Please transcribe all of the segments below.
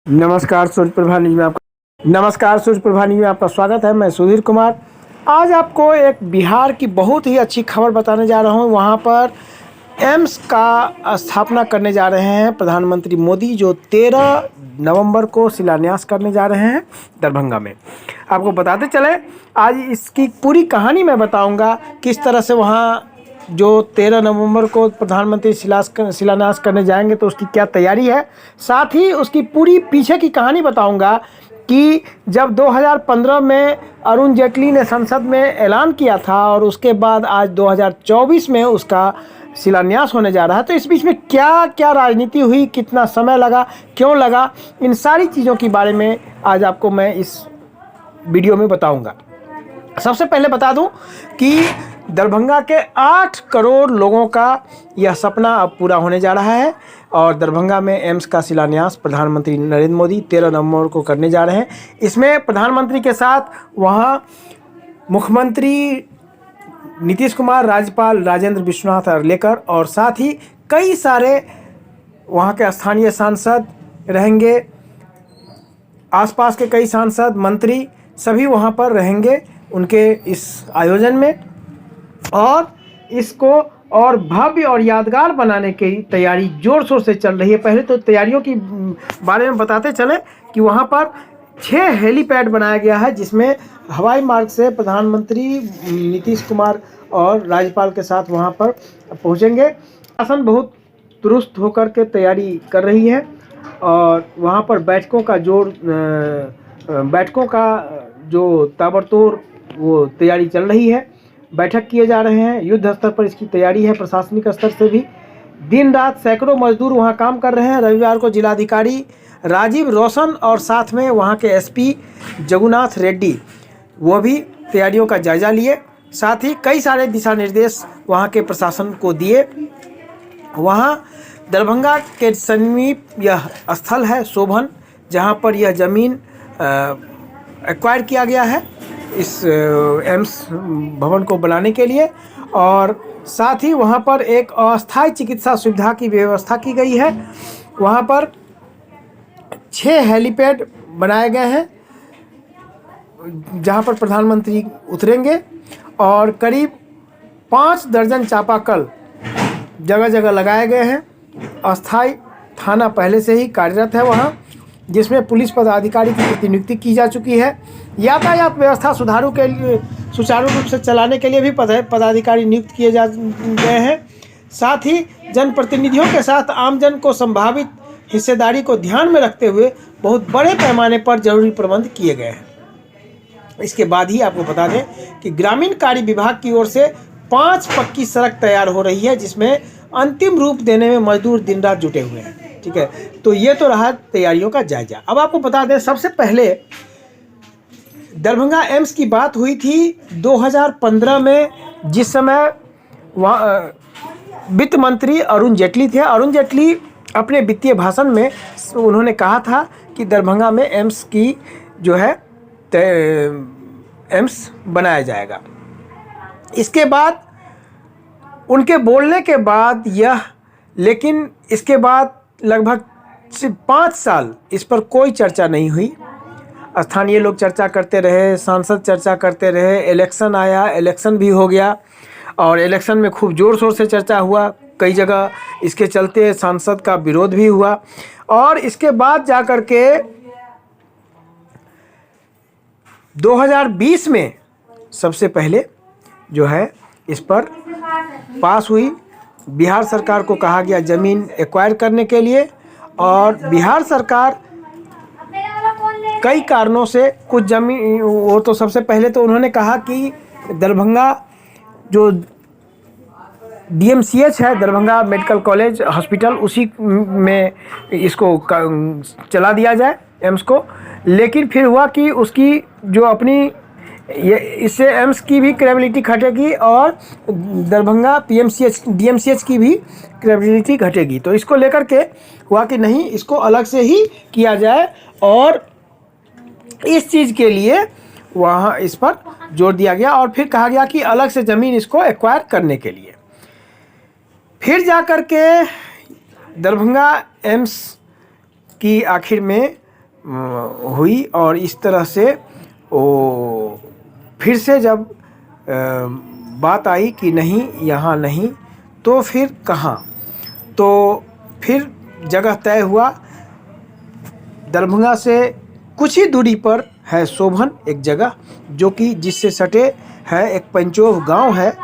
नमस्कार सूर्य प्रभा न्यूज में आपका स्वागत है। मैं सुधीर कुमार आज आपको एक बिहार की बहुत ही अच्छी खबर बताने जा रहा हूं। वहां पर एम्स का स्थापना करने जा रहे हैं प्रधानमंत्री मोदी, जो 13 नवंबर को शिलान्यास करने जा रहे हैं दरभंगा में। आपको बताते चले, आज इसकी पूरी कहानी मैं बताऊंगा, किस तरह से वहां जो 13 नवंबर को प्रधानमंत्री शिलान्यास करने जाएंगे तो उसकी क्या तैयारी है। साथ ही उसकी पूरी पीछे की कहानी बताऊंगा कि जब 2015 में अरुण जेटली ने संसद में ऐलान किया था और उसके बाद आज 2024 में उसका शिलान्यास होने जा रहा है, तो इस बीच में क्या क्या राजनीति हुई, कितना समय लगा, क्यों लगा, इन सारी चीज़ों के बारे में आज आपको मैं इस वीडियो में बताऊंगा। सबसे पहले बता दूं कि दरभंगा के 8 करोड़ लोगों का यह सपना अब पूरा होने जा रहा है और दरभंगा में एम्स का शिलान्यास प्रधानमंत्री नरेंद्र मोदी 13 नवंबर को करने जा रहे हैं। इसमें प्रधानमंत्री के साथ वहां मुख्यमंत्री नीतीश कुमार, राज्यपाल राजेंद्र विश्वनाथ अर्लेकर और साथ ही कई सारे वहां के स्थानीय सांसद रहेंगे। आसपास के कई सांसद, मंत्री सभी वहां पर रहेंगे उनके इस आयोजन में, और इसको और भव्य और यादगार बनाने की तैयारी जोर शोर से चल रही है। पहले तो तैयारियों की बारे में बताते चले कि वहाँ पर 6 हेलीपैड बनाया गया है, जिसमें हवाई मार्ग से प्रधानमंत्री नीतीश कुमार और राज्यपाल के साथ वहाँ पर पहुँचेंगे। शासन बहुत दुरुस्त होकर के तैयारी कर रही है और वहाँ पर बैठकों का जो ताबड़तोड़ वो तैयारी चल रही है। बैठक किए जा रहे हैं, युद्ध स्तर पर इसकी तैयारी है। प्रशासनिक स्तर से भी दिन रात सैकड़ों मजदूर वहां काम कर रहे हैं। रविवार को जिलाधिकारी राजीव रोशन और साथ में वहां के एसपी जगुनाथ रेड्डी वो भी तैयारियों का जायजा लिए। साथ ही कई सारे दिशा निर्देश वहां के प्रशासन को दिए। वहां दरभंगा के समीप यह स्थल है शोभन, जहां पर यह ज़मीन एक्वायर किया गया है इस एम्स भवन को बनाने के लिए, और साथ ही वहाँ पर एक अस्थायी चिकित्सा सुविधा की व्यवस्था की गई है। वहाँ पर 6 हेलीपैड बनाए गए हैं जहाँ पर प्रधानमंत्री उतरेंगे, और करीब 5 दर्जन चापाकल जगह जगह लगाए गए हैं। अस्थायी थाना पहले से ही कार्यरत है वहाँ, जिसमें पुलिस पदाधिकारी की प्रतिनियुक्ति की जा चुकी है। यातायात व्यवस्था सुचारू रूप से चलाने के लिए भी पदाधिकारी नियुक्त किए जा गए हैं। साथ ही जनप्रतिनिधियों के साथ आमजन को संभावित हिस्सेदारी को ध्यान में रखते हुए बहुत बड़े पैमाने पर जरूरी प्रबंध किए गए हैं। इसके बाद ही आपको बता दें कि ग्रामीण कार्य विभाग की ओर से 5 पक्की सड़क तैयार हो रही है, जिसमें अंतिम रूप देने में मजदूर दिन रात जुटे हुए हैं। ठीक है, तो ये तो रहा तैयारियों का जायजा। अब आपको बता दें, सबसे पहले दरभंगा एम्स की बात हुई थी 2015 में, जिस समय वित्त मंत्री अरुण जेटली थे। अरुण जेटली अपने वित्तीय भाषण में उन्होंने कहा था कि दरभंगा में एम्स की जो है एम्स बनाया जाएगा। इसके बाद उनके बोलने के बाद लेकिन इसके बाद लगभग 5 साल इस पर कोई चर्चा नहीं हुई। स्थानीय लोग चर्चा करते रहे, सांसद चर्चा करते रहे, इलेक्शन आया, इलेक्शन भी हो गया और इलेक्शन में खूब ज़ोर शोर से चर्चा हुआ। कई जगह इसके चलते सांसद का विरोध भी हुआ, और इसके बाद जाकर के 2020 में सबसे पहले जो है इस पर पास हुई। बिहार सरकार को कहा गया ज़मीन एक्वायर करने के लिए, और बिहार सरकार कई कारणों से कुछ ज़मीन, वो तो सबसे पहले तो उन्होंने कहा कि दरभंगा जो DMCH है, दरभंगा मेडिकल कॉलेज हॉस्पिटल, उसी में इसको चला दिया जाए एम्स को। लेकिन फिर हुआ कि उसकी जो अपनी इससे एम्स की भी क्रेडिबिलिटी घटेगी और दरभंगा DMCH की भी क्रेडिबिलिटी घटेगी। तो इसको लेकर के हुआ कि नहीं, इसको अलग से ही किया जाए, और इस चीज़ के लिए वहाँ इस पर जोर दिया गया। और फिर कहा गया कि अलग से ज़मीन इसको एक्वायर करने के लिए। फिर जाकर के दरभंगा एम्स की आखिर में हुई और इस तरह से वो फिर से जब बात आई कि नहीं यहाँ नहीं तो फिर कहाँ, तो फिर जगह तय हुआ। दरभंगा से कुछ ही दूरी पर है शोभन, एक जगह जो कि जिससे सटे है एक पंचोह गांव है,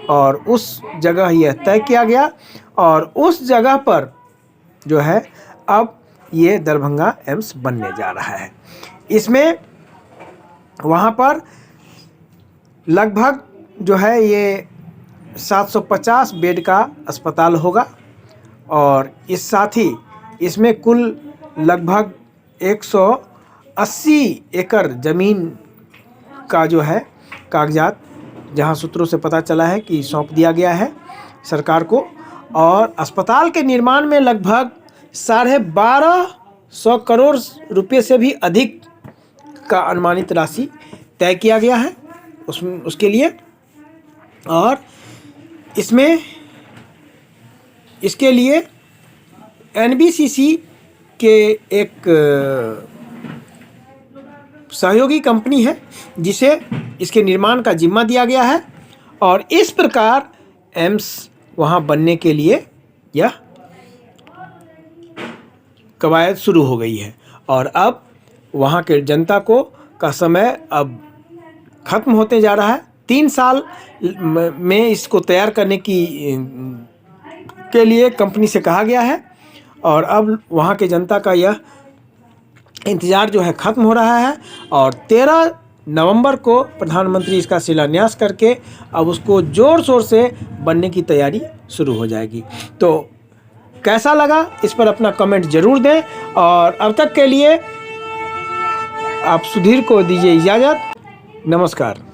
और उस जगह यह तय किया गया और उस जगह पर जो है अब ये दरभंगा एम्स बनने जा रहा है। इसमें वहाँ पर लगभग जो है ये 750 बेड का अस्पताल होगा और इस साथ ही इसमें कुल लगभग 180 एकड़ ज़मीन का जो है कागजात, जहां सूत्रों से पता चला है कि सौंप दिया गया है सरकार को, और अस्पताल के निर्माण में लगभग 1250 करोड़ रुपए से भी अधिक का अनुमानित राशि तय किया गया है उसके लिए। और इसके लिए NBCC के एक सहयोगी कंपनी है जिसे इसके निर्माण का जिम्मा दिया गया है, और इस प्रकार एम्स वहाँ बनने के लिए यह कवायद शुरू हो गई है। और अब वहाँ के जनता का समय अब ख़त्म होते जा रहा है। 3 साल में इसको तैयार करने के लिए कंपनी से कहा गया है, और अब वहाँ के जनता का यह इंतज़ार जो है ख़त्म हो रहा है। और 13 नवंबर को प्रधानमंत्री इसका शिलान्यास करके अब उसको ज़ोर शोर से बनने की तैयारी शुरू हो जाएगी। तो कैसा लगा इस पर अपना कमेंट ज़रूर दें, और अब तक के लिए आप सुधीर को दीजिए इजाज़त। नमस्कार।